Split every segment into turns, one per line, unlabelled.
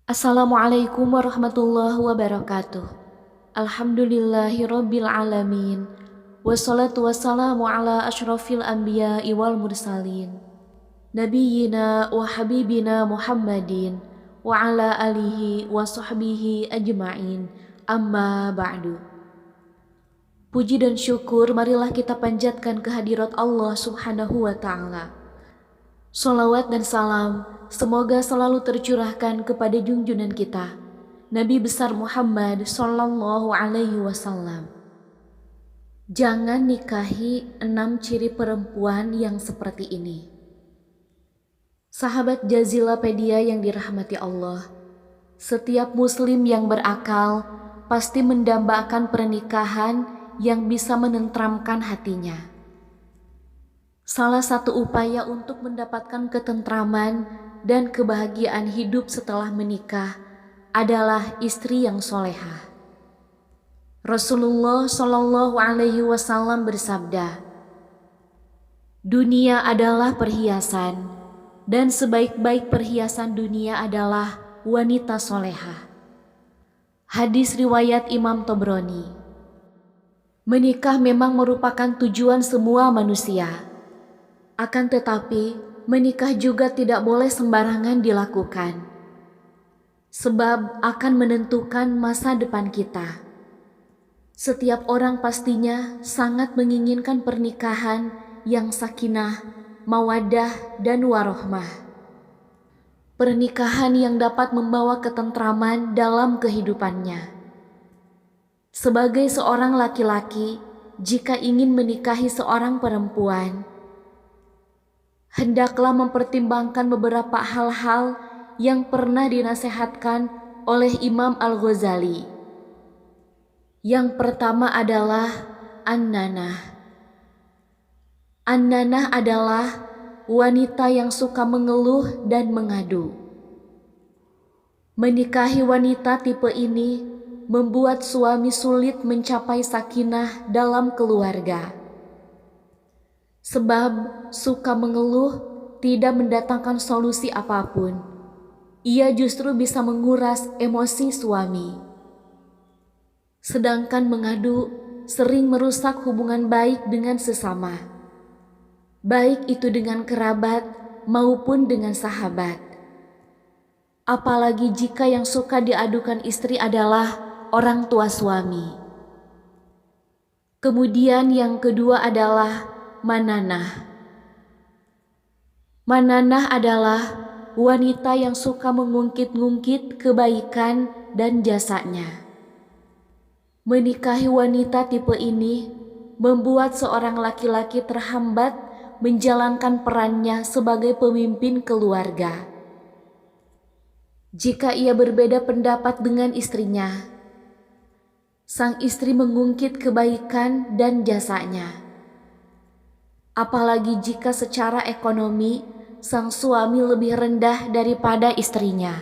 Assalamualaikum warahmatullahi wabarakatuh. Alhamdulillahirabbil alamin. Wassalatu wassalamu ala asyrafil anbiya'i wal mursalin. Nabiyyina wa habibina Muhammadin wa ala alihi wa sahbihi ajma'in. Amma ba'du. Puji dan syukur marilah kita panjatkan kehadirat Allah Subhanahu wa ta'ala. Sholawat dan salam semoga selalu tercurahkan kepada junjungan kita, Nabi besar Muhammad Sallallahu Alaihi Wasallam. Jangan nikahi 6 ciri perempuan yang seperti ini. Sahabat Jazilapedia yang dirahmati Allah, setiap muslim yang berakal pasti mendambakan pernikahan yang bisa menenteramkan hatinya. Salah satu upaya untuk mendapatkan ketentraman dan kebahagiaan hidup setelah menikah adalah istri yang solehah. Rasulullah Shallallahu Alaihi Wasallam bersabda, "Dunia adalah perhiasan, dan sebaik-baik perhiasan dunia adalah wanita solehah." Hadis riwayat Imam Tobroni. Menikah memang merupakan tujuan semua manusia. Akan tetapi, menikah juga tidak boleh sembarangan dilakukan, sebab akan menentukan masa depan kita. Setiap orang pastinya sangat menginginkan pernikahan yang sakinah, mawaddah, dan warohmah. Pernikahan yang dapat membawa ketentraman dalam kehidupannya. Sebagai seorang laki-laki, jika ingin menikahi seorang perempuan, hendaklah mempertimbangkan beberapa hal-hal yang pernah dinasehatkan oleh Imam Al-Ghazali. Yang pertama adalah an-nanah. An-nanah adalah wanita yang suka mengeluh dan mengadu. Menikahi wanita tipe ini membuat suami sulit mencapai sakinah dalam keluarga. Sebab suka mengeluh tidak mendatangkan solusi apapun. Ia justru bisa menguras emosi suami. Sedangkan mengadu sering merusak hubungan baik dengan sesama, baik itu dengan kerabat maupun dengan sahabat. Apalagi jika yang suka diadukan istri adalah orang tua suami. Kemudian yang kedua adalah mananah. Mananah adalah wanita yang suka mengungkit-ungkit kebaikan dan jasanya. Menikahi wanita tipe ini membuat seorang laki-laki terhambat menjalankan perannya sebagai pemimpin keluarga. Jika ia berbeda pendapat dengan istrinya, sang istri mengungkit kebaikan dan jasanya. Apalagi jika secara ekonomi sang suami lebih rendah daripada istrinya.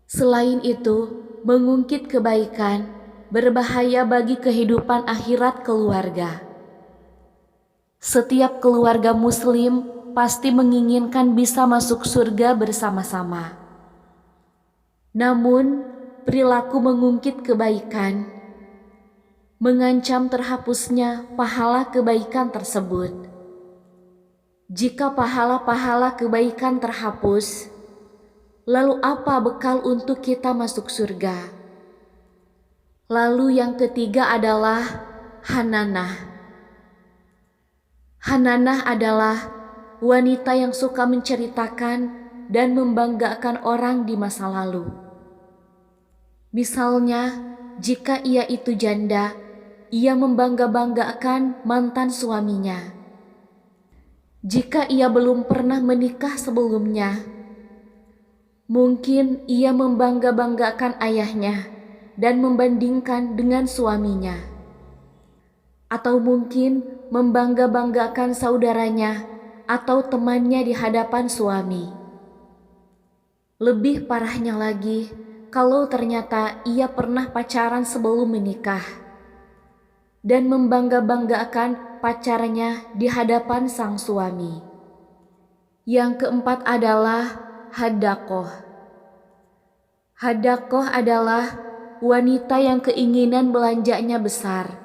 Selain itu, mengungkit kebaikan berbahaya bagi kehidupan akhirat keluarga. Setiap keluarga muslim pasti menginginkan bisa masuk surga bersama-sama. Namun, perilaku mengungkit kebaikan mengancam terhapusnya pahala kebaikan tersebut. Jika pahala-pahala kebaikan terhapus, lalu apa bekal untuk kita masuk surga? Lalu yang ketiga adalah hananah. Hananah adalah wanita yang suka menceritakan dan membanggakan orang di masa lalu. Misalnya, jika ia itu janda, ia membangga-banggakan mantan suaminya. Jika ia belum pernah menikah sebelumnya, mungkin ia membangga-banggakan ayahnya dan membandingkan dengan suaminya. Atau mungkin membangga-banggakan saudaranya atau temannya di hadapan suami. Lebih parahnya lagi, kalau ternyata ia pernah pacaran sebelum menikah dan membangga-banggakan pacarnya di hadapan sang suami. Yang keempat adalah hadaqoh. Hadaqoh adalah wanita yang keinginan belanjanya besar,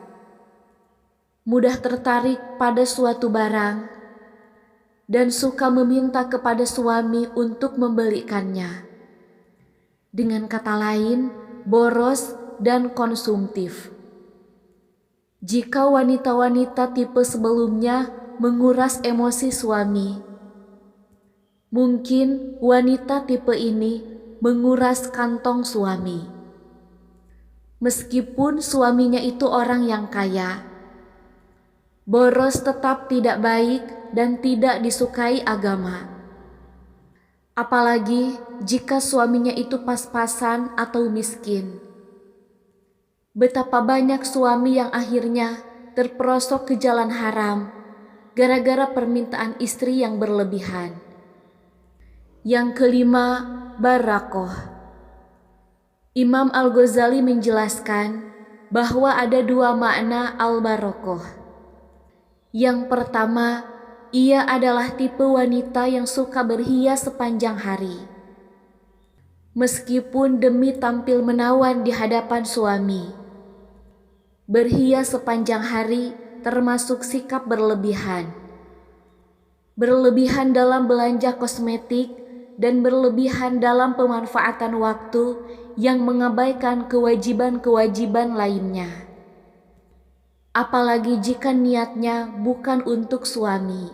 mudah tertarik pada suatu barang, dan suka meminta kepada suami untuk membelikannya. Dengan kata lain, boros dan konsumtif. Jika wanita-wanita tipe sebelumnya menguras emosi suami, mungkin wanita tipe ini menguras kantong suami. Meskipun suaminya itu orang yang kaya, boros tetap tidak baik dan tidak disukai agama. Apalagi jika suaminya itu pas-pasan atau miskin. Betapa banyak suami yang akhirnya terperosok ke jalan haram gara-gara permintaan istri yang berlebihan. Yang kelima, barakoh. Imam Al-Ghazali menjelaskan bahwa ada dua makna al-barokoh. Yang pertama, ia adalah tipe wanita yang suka berhias sepanjang hari. Meskipun demi tampil menawan di hadapan suami. Berhias sepanjang hari termasuk sikap berlebihan. Berlebihan dalam belanja kosmetik dan berlebihan dalam pemanfaatan waktu yang mengabaikan kewajiban-kewajiban lainnya. Apalagi jika niatnya bukan untuk suami.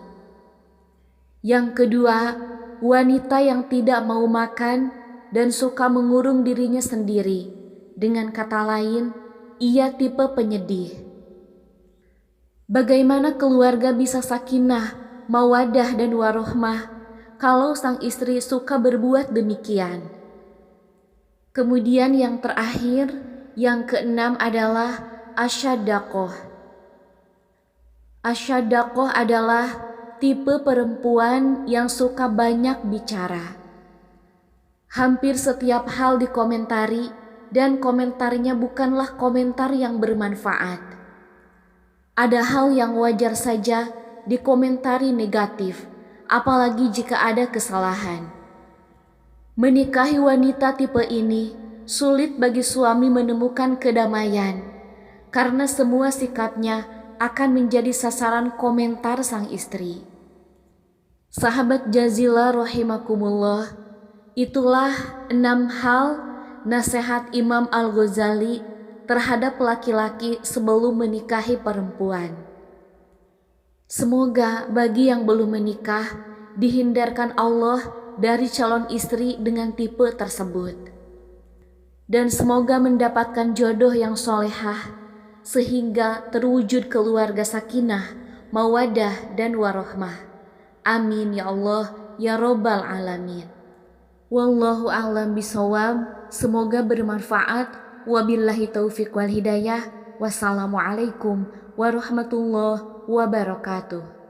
Yang kedua, wanita yang tidak mau makan dan suka mengurung dirinya sendiri. Dengan kata lain, ia tipe penyedih. Bagaimana keluarga bisa sakinah, mawadah dan warohmah kalau sang istri suka berbuat demikian? Kemudian yang terakhir, yang keenam adalah asyadaqoh. Asyadaqoh adalah tipe perempuan yang suka banyak bicara. Hampir setiap hal dikomentari dan komentarnya bukanlah komentar yang bermanfaat. Ada hal yang wajar saja dikomentari negatif, apalagi jika ada kesalahan. Menikahi wanita tipe ini sulit bagi suami menemukan kedamaian karena semua sikapnya akan menjadi sasaran komentar sang istri. Sahabat Jazilah rahimakumullah, itulah 6 hal nasihat Imam Al-Ghazali terhadap laki-laki sebelum menikahi perempuan. Semoga bagi yang belum menikah dihindarkan Allah dari calon istri dengan tipe tersebut. Dan semoga mendapatkan jodoh yang solehah sehingga terwujud keluarga sakinah, mawadah dan warohmah. Amin ya Allah ya Rabbal alamin. Wallahu a'lam bishawab. Semoga bermanfaat. Wabillahi taufiq wal hidayah. Wassalamualaikum warahmatullahi wabarakatuh.